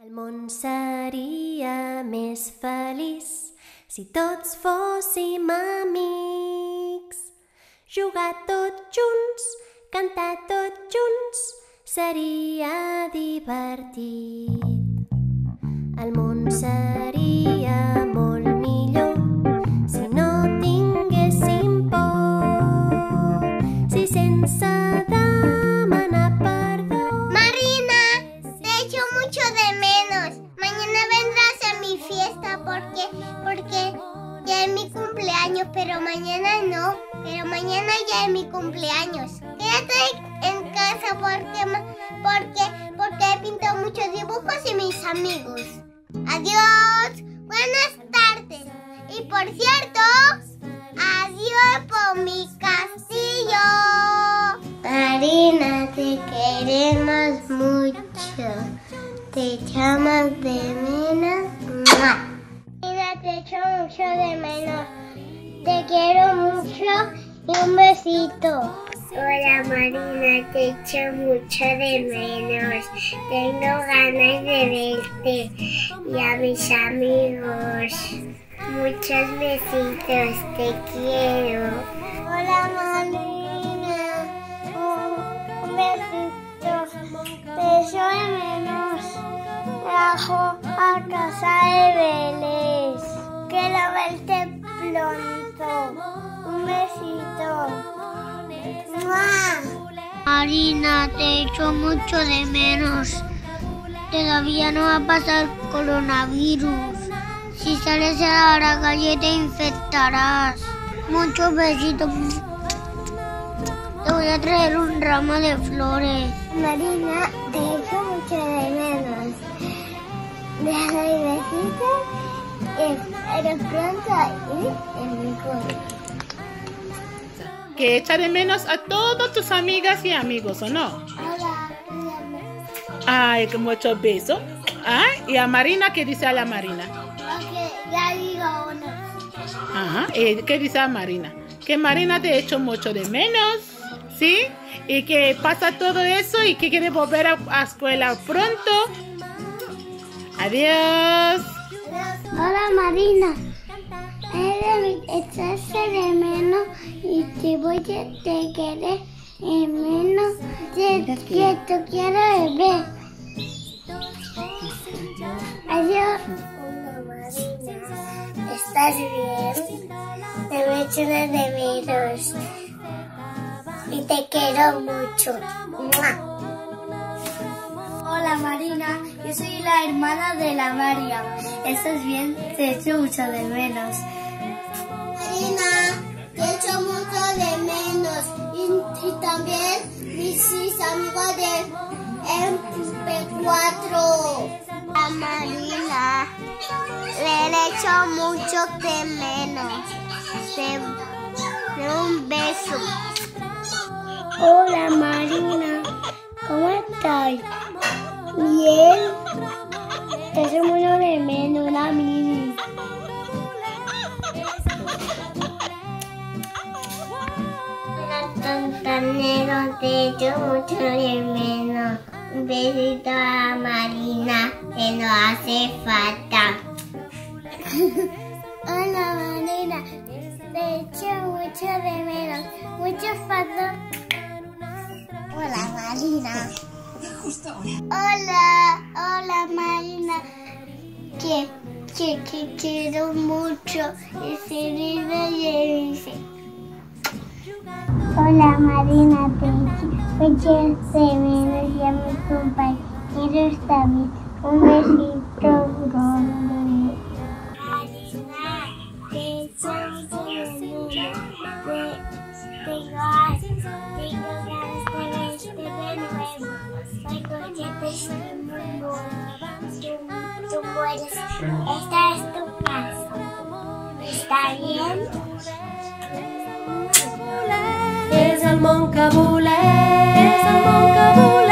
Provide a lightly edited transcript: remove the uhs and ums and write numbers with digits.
El món seria més feliç si tots fóssim amics. Jugar tots junts, cantar tots junts, seria divertit. El món seria molt millor si no tinguéssim por, si sense demanar perdó. Marina, te echo mucho de menos. Mañana vendrás a mi fiesta porque ya es mi cumpleaños, pero mañana no. Pero mañana ya es mi cumpleaños. Quédate en casa porque he pintado muchos dibujos y mis amigos. Adiós, buenas tardes. Y por cierto, adiós por mi castillo. Marina, te queremos mucho. Te echamos de menos. Marina, te echo mucho de menos. Te quiero mucho y un besito. Hola Marina, te echo mucho de menos. Tengo ganas de verte y a mis amigos. Muchos besitos, te quiero. Hola Marina, un besito. Te echo de menos. Trabajo a casa de Vélez. Quiero verte pronto. Un besito. Marina, te echo mucho de menos. Todavía no va a pasar coronavirus. Si sales a la calle te infectarás. Muchos besitos. Te voy a traer un ramo de flores. Marina, te echo mucho de menos. Déjame el besito y espero pronto ir en mi cole. Que echa de menos a todas tus amigas y amigos, ¿o no? Hola. Ay, muchos besos. ¿Ah? ¿Y a Marina qué dice a la Marina? Ok, ya digo uno. Ajá. ¿Qué dice a Marina? Que Marina te echa mucho de menos, ¿sí? Y que pasa todo eso y que quiere volver a escuela pronto. Adiós. Hola Marina. Echas de menos y te quieres menos. Que te quiero ver. Adiós. Hola Marina. ¿Estás bien? Te echo de menos. Y te quiero mucho. ¡Mua! Hola Marina, yo soy la hermana de la María. ¿Estás bien? Te echo mucho de menos. Marina, te echo mucho de menos. Y también mis amigos de MP4. A Marina, le echo mucho de menos. De un beso. Hola Marina, ¿cómo estás? Bien. Te echo mucho de menos, una mini. Tontanero, te echo mucho de menos. Un besito a Marina, que no hace falta. Hola Marina, te echo mucho de menos. Muchos pasos. Hola Marina. Hola Marina, que quiero mucho y se dice. Hola Marina, te echo de menos y a mis compañeros también. Un besito grande. Marina, te echo mucho de menos. Tengo ganas de verte de nuevo. Tú puedes. Esta es tu casa. ¿Está bien? És el món que volem, és el món que volem.